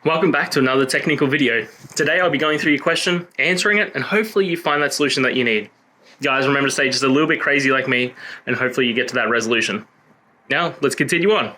Welcome back to another technical video. Today I'll be going through your question, answering it, and hopefully you find that solution that you need. Guys, remember to stay just a little bit crazy like me, and hopefully you get to that resolution. Now, let's continue on.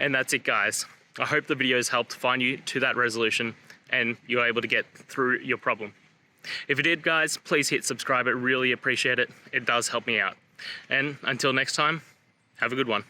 And that's it, guys. I hope the video has helped find you to that resolution and you're able to get through your problem. If it did, guys, please hit subscribe. I really appreciate it. It does help me out. And until next time, have a good one.